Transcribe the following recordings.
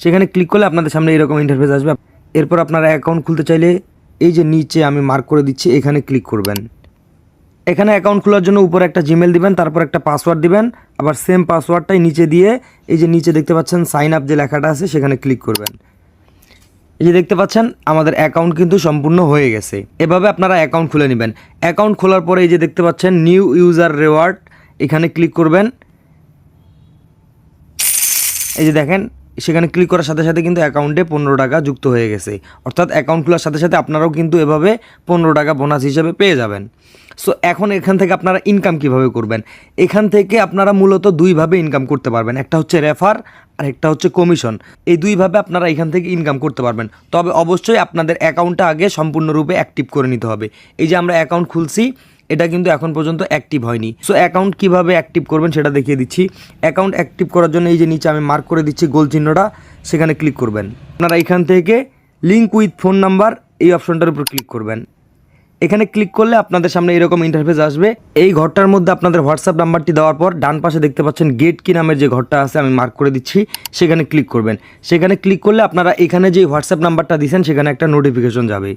সেখানে ক্লিক করলে আপনাদের সামনে এরকম ইন্টারফেস আসবে। এরপর আপনারা অ্যাকাউন্ট খুলতে চাইলে এই যে নিচে আমি মার্ক করে দিচ্ছি এখানে ক্লিক করবেন। এখানে অ্যাকাউন্ট খোলার জন্য উপরে একটা জিমেল দিবেন, তারপর একটা পাসওয়ার্ড দিবেন, আবার সেম পাসওয়ার্ডটাই নিচে দিয়ে এই যে নিচে দেখতে পাচ্ছেন সাইন আপ যে লেখাটা আছে সেখানে ক্লিক করবেন। এই যে দেখতে পাচ্ছেন আমাদের অ্যাকাউন্ট কিন্তু সম্পূর্ণ হয়ে গেছে। এভাবে আপনারা অ্যাকাউন্ট খুলে নেবেন। অ্যাকাউন্ট খোলার পরে এই যে দেখতে পাচ্ছেন নিউ ইউজার রিওয়ার্ড, এখানে ক্লিক করবেন। এই যে দেখেন সেখানে ক্লিক করার সাথে সাথে কিন্তু অ্যাকাউন্টে 15 টাকা যুক্ত হয়ে গেছে। অর্থাৎ অ্যাকাউন্ট খোলার সাথে সাথে আপনারাও কিন্তু এভাবে 15 টাকা বোনাস হিসেবে পেয়ে যাবেন। সো এখন এখান থেকে আপনারা ইনকাম কিভাবে করবেন? এখান থেকে আপনারা মূলত দুইভাবে ইনকাম করতে পারবেন। একটা হচ্ছে রেফার আর একটা হচ্ছে কমিশন। এই দুইভাবে আপনারা এখান থেকে ইনকাম করতে পারবেন। তবে অবশ্যই আপনাদের অ্যাকাউন্টটা আগে সম্পূর্ণরূপে অ্যাক্টিভ করে নিতে হবে। এই যে আমরা অ্যাকাউন্ট খুলছি, এটা কিন্তু এখন পর্যন্ত অ্যাক্টিভ হয়নি। সো অ্যাকাউন্ট কীভাবে অ্যাক্টিভ করবেন সেটা দেখিয়ে দিচ্ছি। অ্যাকাউন্ট অ্যাক্টিভ করার জন্য এই যে নিচে আমি মার্ক করে দিচ্ছি গোল চিহ্নটা, সেখানে ক্লিক করবেন। আপনারা এখান থেকে লিঙ্ক উইথ ফোন নাম্বার এই অপশনটার উপর ক্লিক করবেন। এখানে ক্লিক করলে আপনাদের সামনে এরকম ইন্টারফেস আসবে। এই ঘরটার মধ্যে আপনাদের হোয়াটসঅ্যাপ নাম্বারটি দেওয়ার পর ডান পাশে দেখতে পাচ্ছেন গেট কি নামের যে ঘরটা আছে আমি মার্ক করে দিচ্ছি, সেখানে ক্লিক করবেন। সেখানে ক্লিক করলে আপনারা এখানে যে হোয়াটসঅ্যাপ নাম্বারটা দিয়েছেন সেখানে একটা নোটিফিকেশন যাবে।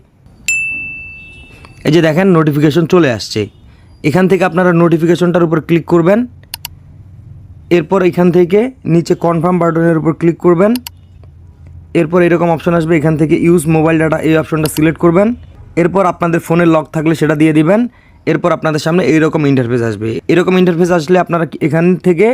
এই যে দেখেন নোটিফিকেশন চলে আসছে। এখান থেকে আপনারা নোটিফিকেশনটার উপর ক্লিক করবেন। এরপর এখান থেকে নিচে কনফার্ম বাটনের উপর ক্লিক করবেন। এরপর এরকম অপশন আসবে, এখান থেকে ইউজ মোবাইল ডাটা এই অপশনটা সিলেক্ট করবেন। এরপর আপনাদের ফোনের লক থাকলে সেটা দিয়ে দিবেন। এরপর আপনাদের সামনে এইরকম ইন্টারফেস আসবে। এরকম ইন্টারফেস আসলে আপনারা এখান থেকে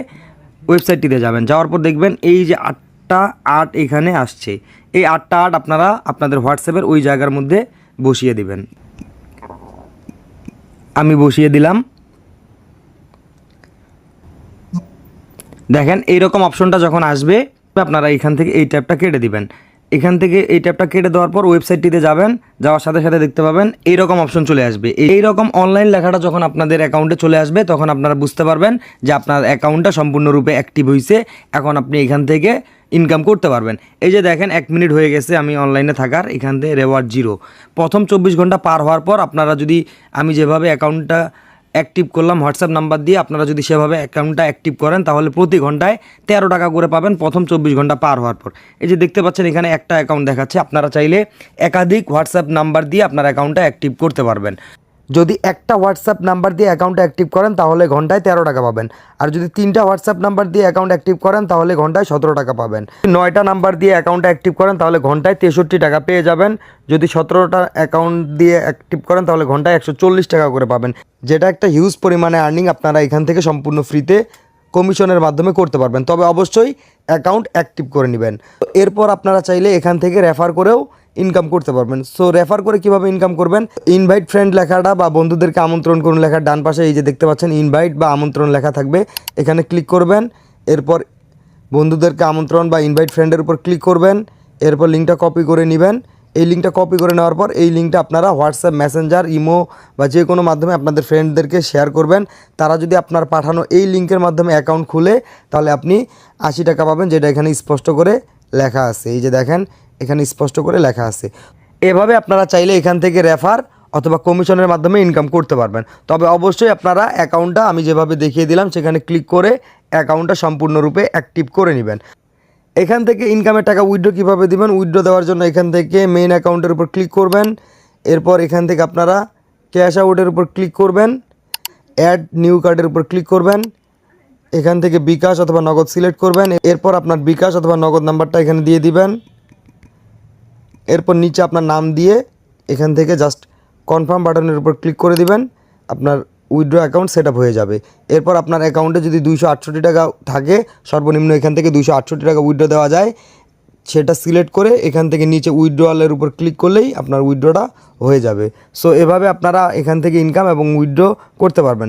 ওয়েবসাইটটিতে যাবেন। যাওয়ার পর দেখবেন এই যে 8টা 8 এখানে আসছে। এই 8টা 8 আপনারা আপনাদের হোয়াটসঅ্যাপের ওই জায়গার মধ্যে বসিয়ে দিবেন। আমি বসিয়ে দিলাম। দেখেন এইরকম অপশনটা যখন আসবে আপনারা এখান থেকে এই ট্যাবটা কেটে দিবেন। এখান থেকে এই ট্যাবটা কেটে দেওয়ার পর ওয়েবসাইটটিতে যাবেন। যাওয়ার সাথে সাথে দেখতে পাবেন এইরকম অপশন চলে আসবে। এইরকম অনলাইন লেখাটা যখন আপনাদের অ্যাকাউন্টে চলে আসবে তখন আপনারা বুঝতে পারবেন যে আপনার অ্যাকাউন্টটা সম্পূর্ণরূপে অ্যাক্টিভ হয়েছে। এখন আপনি এখান থেকে ইনকাম করতে পারবেন। এই যে দেখেন 1 মিনিট হয়ে গেছে আমি অনলাইনে থাকার, এখান থেকে রেওয়ার্ড 0। প্রথম 24 ঘন্টা পার হওয়ার পর আপনারা যদি আমি যেভাবে অ্যাকাউন্টটা অ্যাক্টিভ করলাম হোয়াটসঅ্যাপ নাম্বার দিয়ে, আপনারা যদি সেভাবে অ্যাকাউন্টটা অ্যাক্টিভ করেন তাহলে প্রতি ঘন্টায় 13 টাকা করে পাবেন প্রথম 24 ঘন্টা পার হওয়ার পর। এই যে দেখতে পাচ্ছেন এখানে একটা অ্যাকাউন্ট দেখাচ্ছে। আপনারা চাইলে একাধিক হোয়াটসঅ্যাপ নাম্বার দিয়ে আপনার অ্যাকাউন্টটা অ্যাক্টিভ করতে পারবেন। যদি একটা হোয়াটসঅ্যাপ নাম্বার দিয়ে অ্যাকাউন্টটা অ্যাক্টিভ করেন তাহলে ঘন্টায় 13 টাকা পাবেন। আর যদি 3টা হোয়াটসঅ্যাপ নাম্বার দিয়ে অ্যাকাউন্ট অ্যাক্টিভ করেন তাহলে ঘন্টায় 17 টাকা পাবেন। 9টা নাম্বার দিয়ে অ্যাকাউন্টটা অ্যাক্টিভ করেন তাহলে ঘন্টায় 63 টাকা পেয়ে যাবেন। যদি 17টা অ্যাকাউন্ট দিয়ে অ্যাক্টিভ করেন তাহলে ঘন্টায় 140 টাকা করে পাবেন, যেটা একটা হিউজ পরিমাণে আর্নিং আপনারা এখান থেকে সম্পূর্ণ ফ্রিতে কমিশনের মাধ্যমে করতে পারবেন। তবে অবশ্যই অ্যাকাউন্ট অ্যাক্টিভ করে নেবেন। এরপর আপনারা চাইলে এখান থেকে রেফার করেও ইনকাম করতে পারবেন। সো রেফার করে কিভাবে ইনকাম করবেন? ইনভাইট ফ্রেন্ড লেখাটা বা বন্ধুদেরকে আমন্ত্রণ করুন লেখার ডান পাশে এই যে দেখতে পাচ্ছেন ইনভাইট বা আমন্ত্রণ লেখা থাকবে, এখানে ক্লিক করবেন। এরপর বন্ধুদেরকে আমন্ত্রণ বা ইনভাইট ফ্রেন্ডের উপর ক্লিক করবেন। এরপর লিঙ্কটা কপি করে নেবেন। এই লিঙ্কটা কপি করে নেওয়ার পর এই লিঙ্কটা আপনারা হোয়াটসঅ্যাপ, মেসেঞ্জার, ইমো বা যে কোনো মাধ্যমে আপনাদের ফ্রেন্ডদেরকে শেয়ার করবেন। তারা যদি আপনার পাঠানো এই লিঙ্কের মাধ্যমে অ্যাকাউন্ট খুলে তাহলে আপনি 80 টাকা পাবেন, যেটা এখানে স্পষ্ট করে লেখা আছে। এই যে দেখেন এখানে স্পষ্ট করে লেখা আছে। এভাবে আপনারা চাইলে এখান থেকে রেফার অথবা কমিশনের মাধ্যমে ইনকাম করতে পারবেন। তবে অবশ্যই আপনারা অ্যাকাউন্টটা আমি যেভাবে দেখিয়ে দিলাম সেখানে ক্লিক করে অ্যাকাউন্টটা সম্পূর্ণরূপে অ্যাক্টিভ করে নেবেন। এখান থেকে ইনকামের টাকা উইথড্র কীভাবে দিবেন? উইথড্র দেওয়ার জন্য এখান থেকে মেইন অ্যাকাউন্টের উপর ক্লিক করবেন। এরপর এখান থেকে আপনারা ক্যাশ আউটের উপর ক্লিক করবেন। অ্যাড নিউ কার্ডের উপর ক্লিক করবেন। এখান থেকে বিকাশ অথবা নগদ সিলেক্ট করবেন। এরপর আপনার বিকাশ অথবা নগদ নাম্বারটা এখানে দিয়ে দিবেন। এরপর নিচে আপনার নাম দিয়ে এখান থেকে জাস্ট কনফার্ম বাটনের উপর ক্লিক করে দিবেন। আপনার উইথড্র অ্যাকাউন্ট সেট আপ হয়ে যাবে। এরপর আপনার অ্যাকাউন্টে যদি 268 টাকা থাকে, সর্বনিম্ন এখান থেকে 268 টাকা উইথড্র দেওয়া যায়, সেটা সিলেক্ট করে এখান থেকে নিচে উইথড্রয়ালের উপর ক্লিক করলেই আপনার উইথড্রটা হয়ে যাবে। সো এভাবে আপনারা এখান থেকে ইনকাম এবং উইথড্র করতে পারবেন।